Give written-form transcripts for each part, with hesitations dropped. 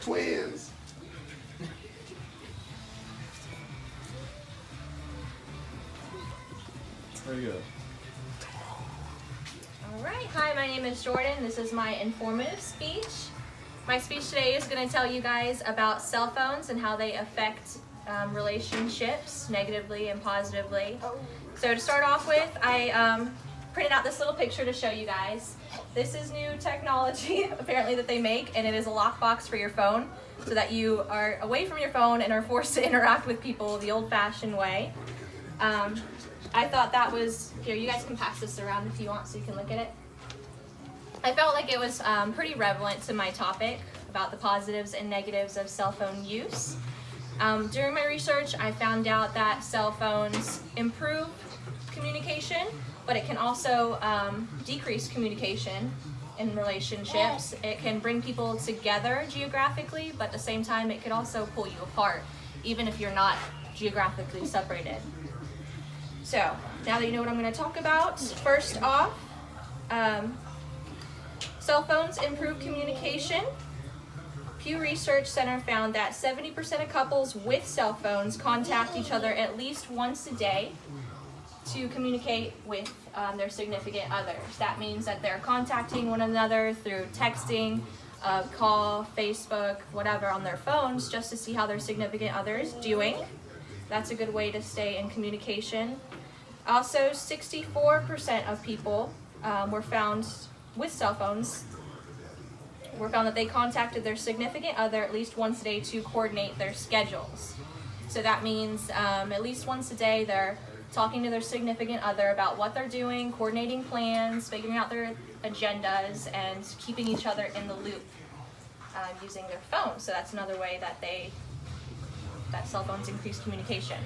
Twins. There you go. All right, hi, my name is Jordan. This is my informative speech. My speech today is going to tell you guys about cell phones and how they affect relationships negatively and positively. So to start off with, I printed out this little picture to show you guys. This is new technology apparently that they make, and it is a lockbox for your phone so that you are away from your phone and are forced to interact with people the old-fashioned way. I thought that was, here, you guys can pass this around if you want so you can look at it. I felt like it was pretty relevant to my topic about the positives and negatives of cell phone use. During my research, I found out that cell phones improve communication, but it can also decrease communication in relationships. It can bring people together geographically, but at the same time, it could also pull you apart, even if you're not geographically separated. So, now that you know what I'm going to talk about, first off, cell phones improve communication. Pew Research Center found that 70% of couples with cell phones contact each other at least once a day to communicate with their significant others. That means that they're contacting one another through texting, call, Facebook, whatever on their phones just to see how their significant other is doing. That's a good way to stay in communication. Also, 64% of people were found with cell phones were found that they contacted their significant other at least once a day to coordinate their schedules. So that means at least once a day they're talking to their significant other about what they're doing, coordinating plans, figuring out their agendas, and keeping each other in the loop using their phone. So that's another way that cell phones increase communication.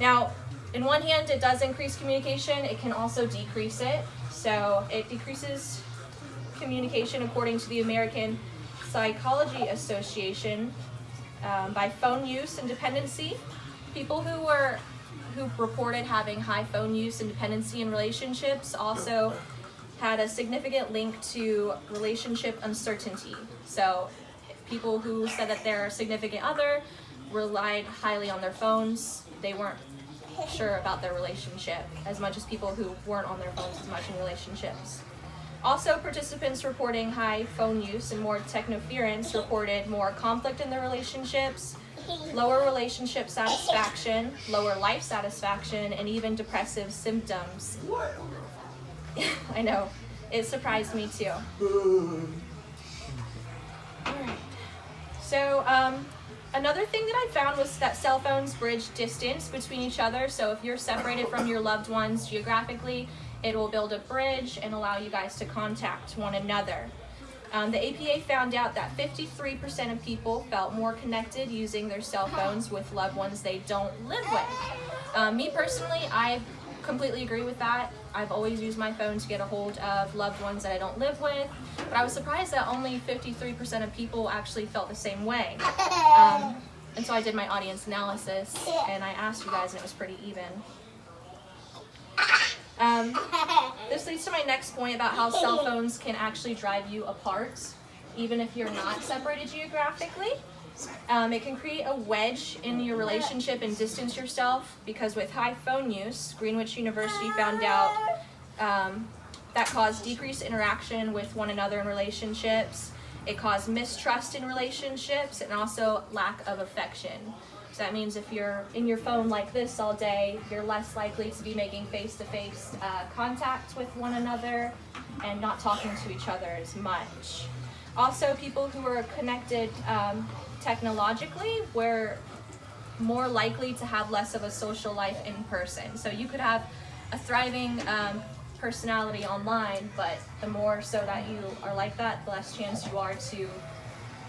Now, in one hand, it does increase communication. It can also decrease it. So it decreases communication according to the American Psychology Association by phone use and dependency. People who reported having high phone use and dependency in relationships also had a significant link to relationship uncertainty. So people who said that their significant other relied highly on their phones, they weren't sure about their relationship as much as people who weren't on their phones as much in relationships. Also, participants reporting high phone use and more technoference reported more conflict in their relationships, lower relationship satisfaction, lower life satisfaction, and even depressive symptoms. I know, it surprised me too. Alright, so another thing that I found was that cell phones bridge distance between each other. So if you're separated from your loved ones geographically, it will build a bridge and allow you guys to contact one another. The APA found out that 53% of people felt more connected using their cell phones with loved ones they don't live with. Me personally, I completely agree with that. I've always used my phone to get a hold of loved ones that I don't live with, but I was surprised that only 53% of people actually felt the same way. And so I did my audience analysis, and I asked you guys, and it was pretty even. This leads to my next point about how cell phones can actually drive you apart, even if you're not separated geographically. It can create a wedge in your relationship and distance yourself, because with high phone use, Greenwich University found out that caused decreased interaction with one another in relationships. It caused mistrust in relationships and also lack of affection. So that means if you're in your phone like this all day, you're less likely to be making face-to-face contact with one another and not talking to each other as much. Also, people who are connected technologically were more likely to have less of a social life in person. So you could have a thriving personality online, but the more so that you are like that, the less chance you are to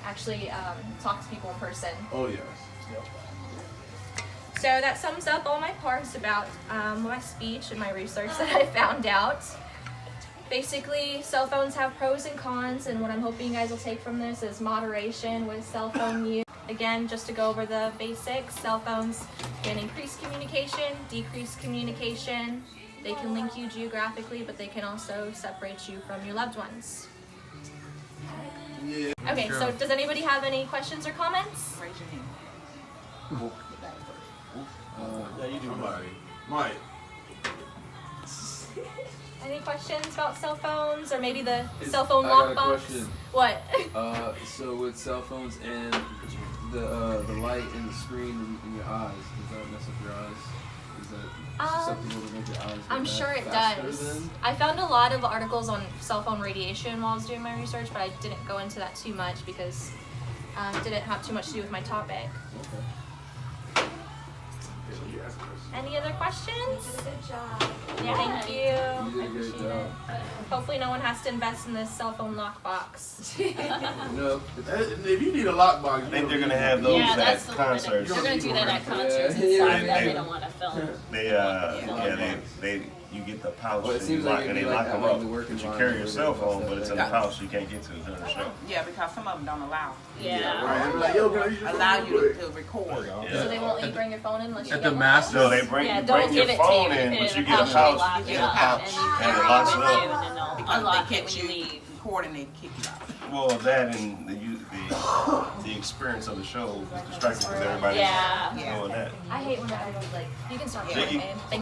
actually talk to people in person. Oh, yes. Yep. So that sums up all my parts about my speech and my research that I found out. Basically, cell phones have pros and cons, and what I'm hoping you guys will take from this is moderation with cell phone use. Again, just to go over the basics, cell phones can increase communication, decrease communication. They can link you geographically, but they can also separate you from your loved ones. Yeah. Okay, so does anybody have any questions or comments? Raise your hand. Yeah, you do. Somebody. Mike. Any questions about cell phones or maybe the cell I phone got a lockbox? question. What? So with cell phones and the light and the screen in your eyes, does that mess up your eyes? Is that something that would make your eyes? I'm get sure it faster does. Then? I found a lot of articles on cell phone radiation while I was doing my research, but I didn't go into that too much because it didn't have too much to do with my topic. Okay. Any other questions? Good job. Yeah, thank you. You did a I great appreciate job. it. Hopefully no one has to invest in this cell phone lockbox. No. If you need a lockbox, I think they're gonna have those Yeah, that's at the concerts. They're gonna do that at concerts and Yeah. stuff Yeah. that they don't want to film. They you get the pouch Well, it and, seems like and it'd they be lock like them at, like, up. the work But you environment carry your where cell they phone, bust but it's in that the pouch you can't get to during the show. Yeah, because some of them don't allow Yeah. Right. They're like, yo, girl, you just allow do you it. to record. So they won't let you bring your phone in unless you At get the one? master. So they bring Yeah, you don't bring your give it to phone you. in, Put but it you in get a pouch, pouch. lock You it get a up, pouch. and you And carry it it locks with it up. you, and then they'll Because unlock they it when catch you you leave. recording, they kick you out. Well, that and the experience of the show is distracting because everybody's Yeah. doing that. I hate when I like you can start Vicky? recording, babe. Thank